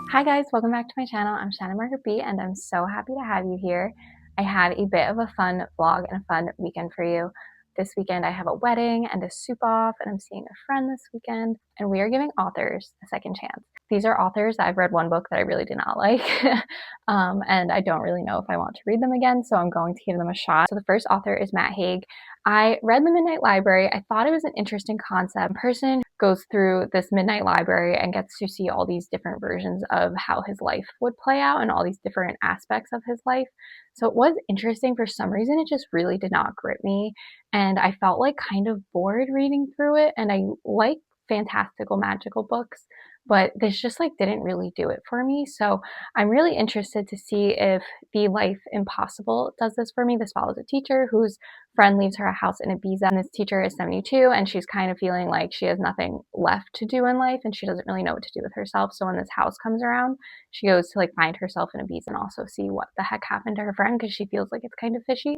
Hi guys, welcome back to my channel. I'm Shannon Margaret B and I'm so happy to have you here. I had a bit of a fun vlog and a fun weekend for you. This weekend I have a wedding and a soup off and I'm seeing a friend this weekend and we are giving authors a second chance. These are authors that I've read one book that I really did not like and I don't really know if I want to read them again, so I'm going to give them a shot. So the first author is Matt Haig. I read The Midnight Library. I thought it was an interesting concept. A person goes through this midnight library and gets to see all these different versions of how his life would play out and all these different aspects of his life. So it was interesting. For some reason, it just really did not grip me. And I felt like kind of bored reading through it. And I like fantastical magical books, but this just like didn't really do it for me. So I'm really interested to see if The Life Impossible does this for me. This follows a teacher whose friend leaves her a house in Ibiza, and this teacher is 72 and she's kind of feeling like she has nothing left to do in life and she doesn't really know what to do with herself. So when this house comes around, she goes to like find herself in Ibiza and also see what the heck happened to her friend because she feels like it's kind of fishy.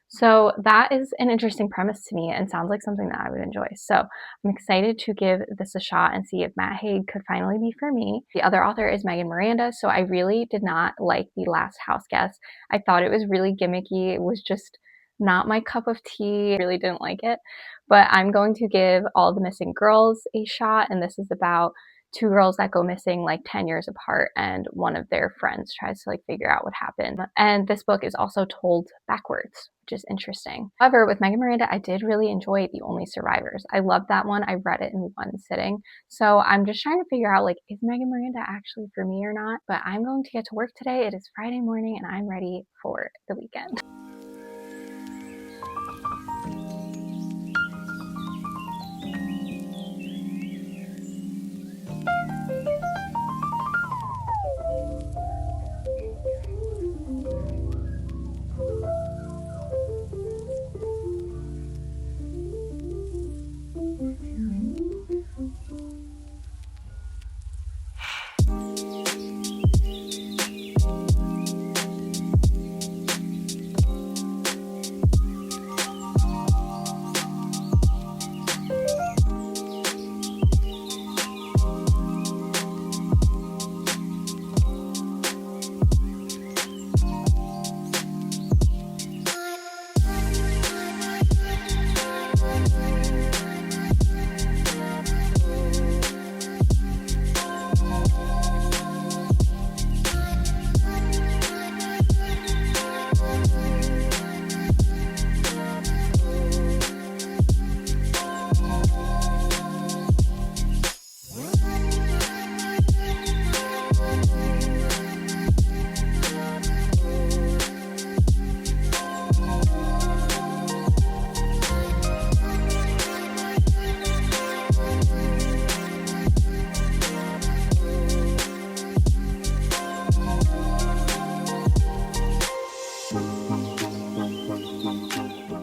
So that is an interesting premise to me and sounds like something that I would enjoy. So I'm excited to give this a shot and see if Matt Haig could finally be for me. The other author is Megan Miranda. So I really did not like The Last House Guest. I thought it was really gimmicky. It was just not my cup of tea. I really didn't like it. But I'm going to give All the Missing Girls a shot. And this is about two girls that go missing like 10 years apart and one of their friends tries to like figure out what happened. And this book is also told backwards, which is interesting. However, with Megan Miranda, I did really enjoy The Only Survivors. I loved that one. I read it in one sitting. So I'm just trying to figure out like, is Megan Miranda actually for me or not? But I'm going to get to work today. It is Friday morning and I'm ready for the weekend.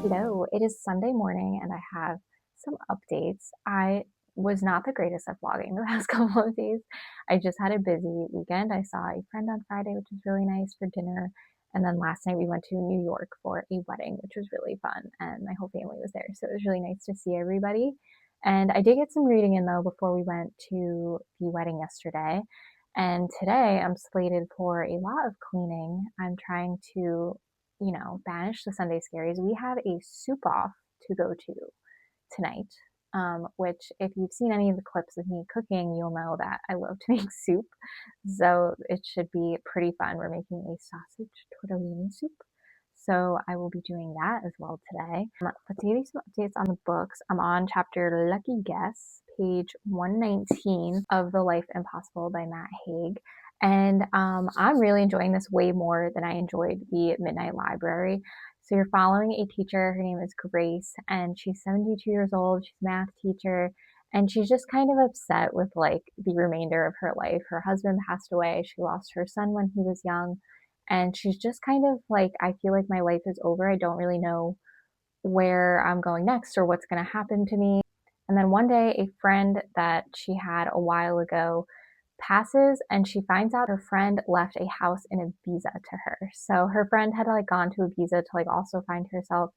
Hello, it is Sunday morning and I have some updates. I was not the greatest at vlogging the past couple of days. I just had a busy weekend. I saw a friend on Friday, which was really nice, for dinner. And then last night we went to New York for a wedding, which was really fun. And my whole family was there. So it was really nice to see everybody. And I did get some reading in though before we went to the wedding yesterday. And today I'm slated for a lot of cleaning. I'm trying to banish the Sunday scaries. We have a soup off to go to tonight, which if you've seen any of the clips of me cooking, you'll know that I love to make soup. So it should be pretty fun. We're making a sausage tortellini soup. So I will be doing that as well today. But to give you some updates on the books, I'm on chapter Lucky Guess, page 119 of The Life Impossible by Matt Haig. And I'm really enjoying this way more than I enjoyed The Midnight Library. So you're following a teacher, her name is Grace, and she's 72 years old, she's a math teacher, and she's just kind of upset with like the remainder of her life. Her husband passed away, she lost her son when he was young, and she's just kind of like, I feel like my life is over. I don't really know where I'm going next or what's going to happen to me. And then one day, a friend that she had a while ago passes and she finds out her friend left a house in Ibiza to her. So her friend had like gone to Ibiza to like also find herself.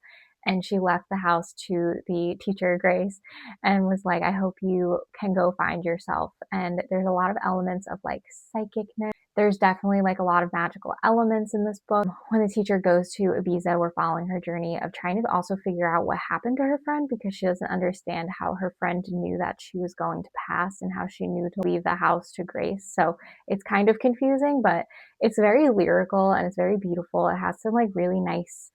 and she left the house to the teacher, Grace, and was like, I hope you can go find yourself. And there's a lot of elements of like psychicness. There's definitely like a lot of magical elements in this book. When the teacher goes to Ibiza, we're following her journey of trying to also figure out what happened to her friend, because she doesn't understand how her friend knew that she was going to pass and how she knew to leave the house to Grace. So it's kind of confusing, but it's very lyrical and it's very beautiful. It has some like really nice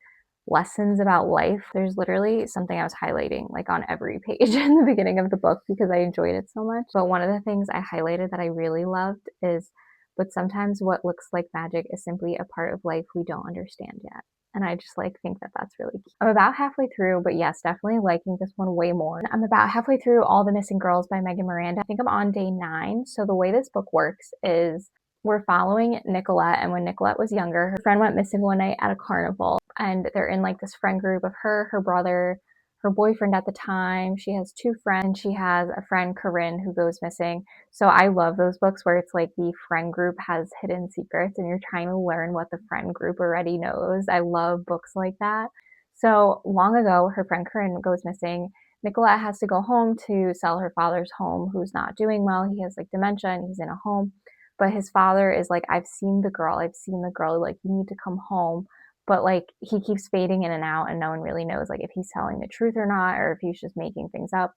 lessons about life. There's literally something I was highlighting like on every page in the beginning of the book because I enjoyed it so much. But one of the things I highlighted that I really loved is, but sometimes what looks like magic is simply a part of life we don't understand yet. And I just like think that that's really cute. I'm about halfway through, but yes, definitely liking this one way more. I'm about halfway through All the Missing Girls by Megan Miranda. I think I'm on day 9. So the way this book works is we're following Nicolette, and when Nicolette was younger, her friend went missing one night at a carnival, and they're in like this friend group of her brother, her boyfriend at the time. She has 2 friends. She has a friend, Corinne, who goes missing. So I love those books where it's like the friend group has hidden secrets and you're trying to learn what the friend group already knows. I love books like that. So long ago, her friend Corinne goes missing. Nicolette has to go home to sell her father's home, who's not doing well. He has like dementia and he's in a home. But his father is like, I've seen the girl, like, you need to come home. But like, he keeps fading in and out, and no one really knows like if he's telling the truth or not, or if he's just making things up.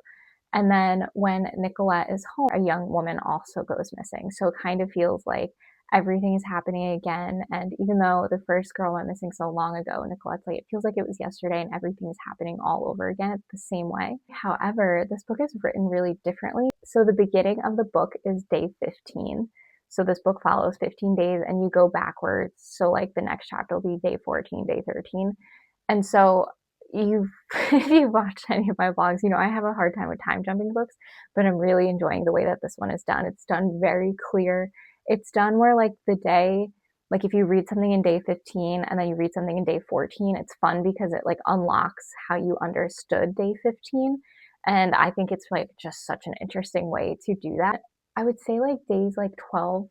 And then when Nicolette is home, a young woman also goes missing. So it kind of feels like everything is happening again. And even though the first girl went missing so long ago, Nicolette's like, it feels like it was yesterday and everything is happening all over again the same way. However, this book is written really differently. So the beginning of the book is day 15. So this book follows 15 days and you go backwards. So like the next chapter will be day 14, day 13. And so if you've watched any of my vlogs, you know I have a hard time with time jumping books, but I'm really enjoying the way that this one is done. It's done very clear. It's done where like the day, like if you read something in day 15 and then you read something in day 14, it's fun because it like unlocks how you understood day 15. And I think it's like just such an interesting way to do that. I would say like days like 12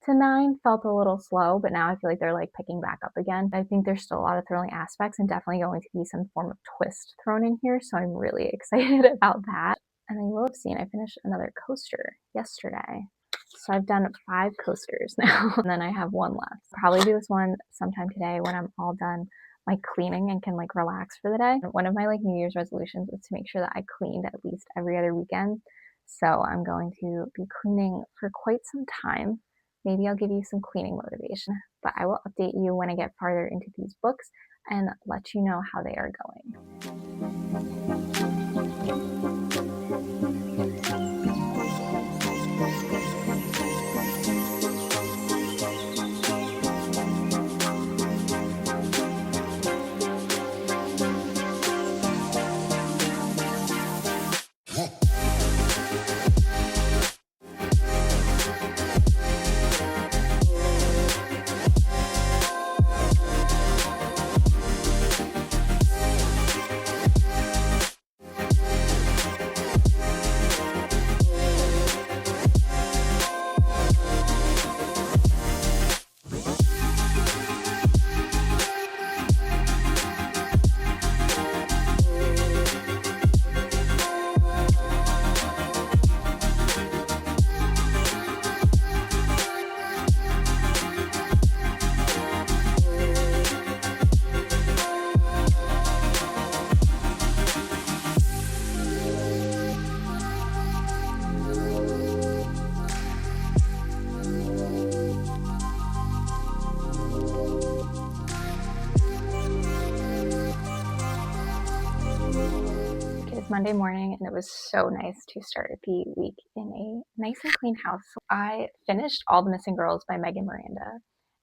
to 9 felt a little slow, but now I feel like they're like picking back up again. I think there's still a lot of thrilling aspects and definitely going to be some form of twist thrown in here, so I'm really excited about that. And then you will have seen I finished another coaster yesterday. So I've done 5 coasters now, and then I have 1 left. I'll probably do this one sometime today when I'm all done like cleaning and can like relax for the day. One of my like New Year's resolutions was to make sure that I cleaned at least every other weekend. So I'm going to be cleaning for quite some time. Maybe I'll give you some cleaning motivation, but I will update you when I get farther into these books and let you know how they are going. Monday morning, and it was so nice to start the week in a nice and clean house. I finished All the Missing Girls by Megan Miranda,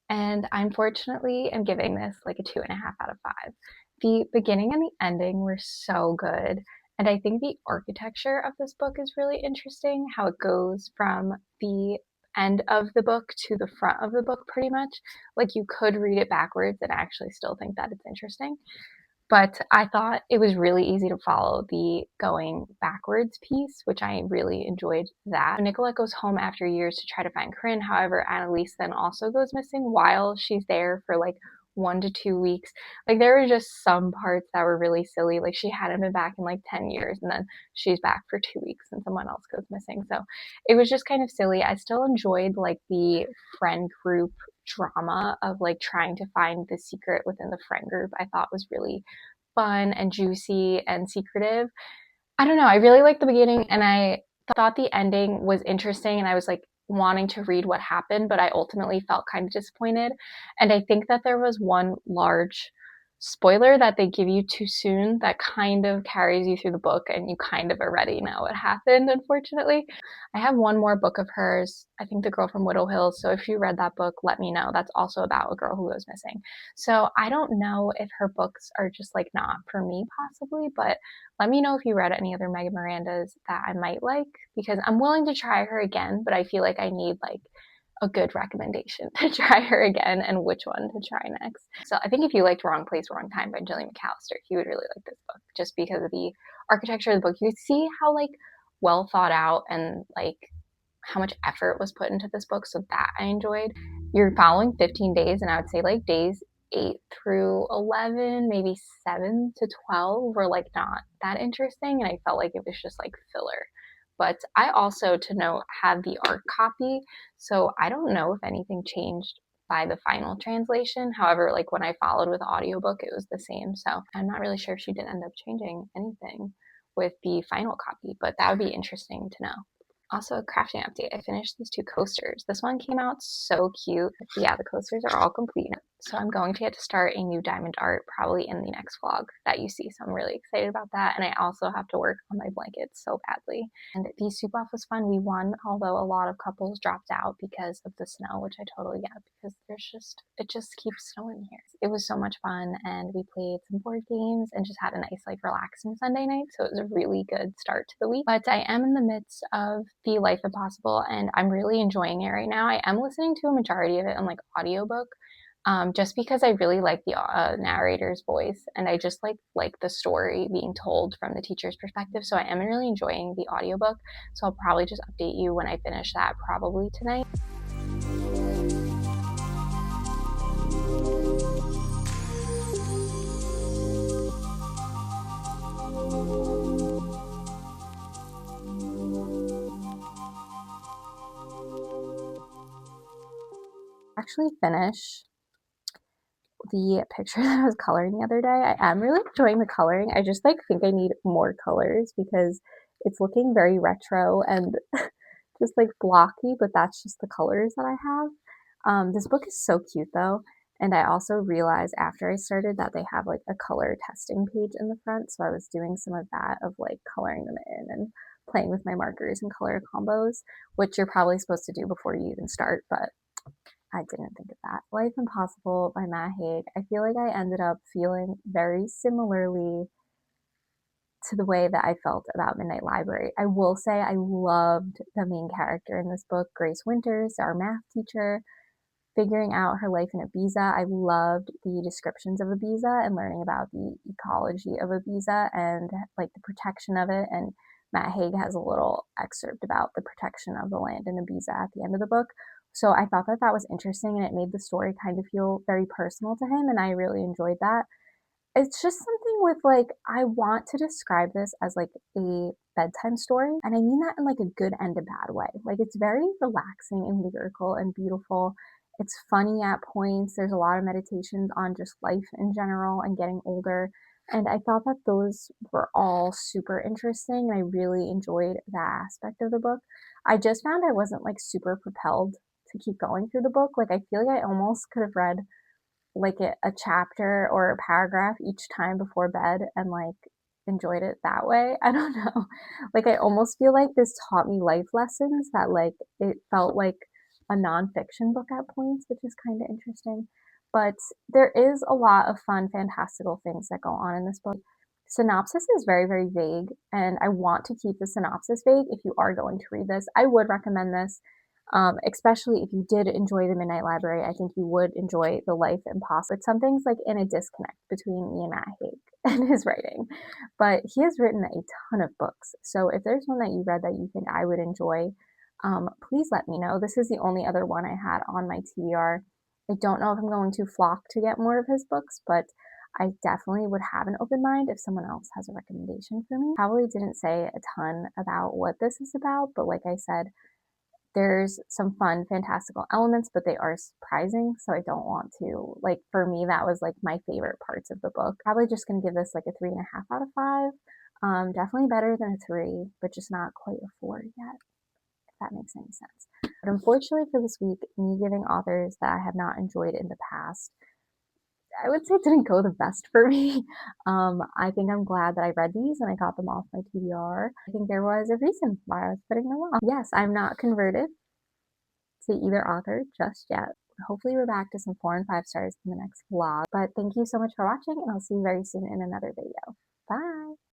and I unfortunately am giving this like a 2.5 out of 5. The beginning and the ending were so good, and I think the architecture of this book is really interesting, how it goes from the end of the book to the front of the book pretty much. Like you could read it backwards and actually still think that it's interesting. But I thought it was really easy to follow the going backwards piece, which I really enjoyed that. Nicolette goes home after years to try to find Corinne. However, Annalise then also goes missing while she's there for like 1 to 2 weeks. Like, there were just some parts that were really silly. Like, she hadn't been back in like 10 years, and then she's back for 2 weeks and someone else goes missing. So it was just kind of silly. I still enjoyed like the friend group drama of like trying to find the secret within the friend group. I thought was really fun and juicy and secretive. I don't know. I really liked the beginning, and I thought the ending was interesting, and I was like wanting to read what happened, but I ultimately felt kind of disappointed. And I think that there was one large spoiler that they give you too soon that kind of carries you through the book, and you kind of already know what happened, unfortunately. I have one more book of hers, I think The Girl from Widow Hills. So if you read that book, let me know. That's also about a girl who goes missing. So I don't know if her books are just like not for me, possibly, but let me know if you read any other Megan Miranda's that I might like, because I'm willing to try her again, but I feel like I need like a good recommendation to try her again and which one to try next. So I think if you liked Wrong Place, Wrong Time by Jillian McAllister, you would really like this book just because of the architecture of the book. You see how like well thought out and like how much effort was put into this book, so that I enjoyed. You're following 15 days, and I would say like days 8 through 11, maybe 7 to 12 were like not that interesting, and I felt like it was just like filler. But I also, to note, had the art copy, so I don't know if anything changed by the final translation. However, like when I followed with audiobook, it was the same. So I'm not really sure if she did end up changing anything with the final copy, but that would be interesting to know. Also, a crafting update. I finished these 2 coasters. This one came out so cute. Yeah, the coasters are all complete. So I'm going to get to start a new diamond art probably in the next vlog that you see. So I'm really excited about that. And I also have to work on my blankets so badly. And the soup off was fun. We won, although a lot of couples dropped out because of the snow, which I totally get because it just keeps snowing here. It was so much fun, and we played some board games and just had a nice like relaxing Sunday night. So it was a really good start to the week. But I am in the midst of The Life Impossible, and I'm really enjoying it right now. I am listening to a majority of it on like audiobook, just because I really like the narrator's voice, and I just like the story being told from the teacher's perspective. So I am really enjoying the audiobook. So I'll probably just update you when I finish that, probably tonight. Actually finish the picture that I was coloring the other day. I am really enjoying the coloring. I just like think I need more colors because it's looking very retro and just like blocky, but that's just the colors that I have. This book is so cute though. And I also realized after I started that they have like a color testing page in the front. So I was doing some of that of like coloring them in and playing with my markers and color combos, which you're probably supposed to do before you even start, but I didn't think of that. Life Impossible by Matt Haig. I feel like I ended up feeling very similarly to the way that I felt about Midnight Library. I will say I loved the main character in this book, Grace Winters, our math teacher, figuring out her life in Ibiza. I loved the descriptions of Ibiza and learning about the ecology of Ibiza and like the protection of it. And Matt Haig has a little excerpt about the protection of the land in Ibiza at the end of the book. So I thought that that was interesting, and it made the story kind of feel very personal to him, and I really enjoyed that. It's just something with like, I want to describe this as like a bedtime story, and I mean that in like a good and a bad way. Like, it's very relaxing and lyrical and beautiful. It's funny at points. There's a lot of meditations on just life in general and getting older. And I thought that those were all super interesting, and I really enjoyed that aspect of the book. I just found I wasn't like super propelled to keep going through the book. Like, I feel like I almost could have read like a chapter or a paragraph each time before bed and like enjoyed it that way. I don't know. Like, I almost feel like this taught me life lessons that like it felt like a nonfiction book at points, which is kind of interesting. But there is a lot of fun, fantastical things that go on in this book. Synopsis is very, very vague, and I want to keep the synopsis vague. If you are going to read this, I would recommend this. Especially if you did enjoy the Midnight Library, I think you would enjoy The Life Impossible. Something's like in a disconnect between me and Matt Haig and his writing, but he has written a ton of books. So if there's one that you read that you think I would enjoy, please let me know. This is the only other one I had on my TBR. I don't know if I'm going to flock to get more of his books, but I definitely would have an open mind if someone else has a recommendation for me. Probably didn't say a ton about what this is about, but like I said, there's some fun, fantastical elements, but they are surprising, so I don't want to, like, for me, that was like my favorite parts of the book. Probably just gonna give this like a 3.5 out of 5. Definitely better than a 3, but just not quite a 4 yet, if that makes any sense. But unfortunately for this week, me giving authors that I have not enjoyed in the past, I would say it didn't go the best for me. I think I'm glad that I read these and I got them off my TBR. I think there was a reason why I was putting them off. Yes, I'm not converted to either author just yet. Hopefully we're back to some 4 and 5 stars in the next vlog. But thank you so much for watching, and I'll see you very soon in another video. Bye!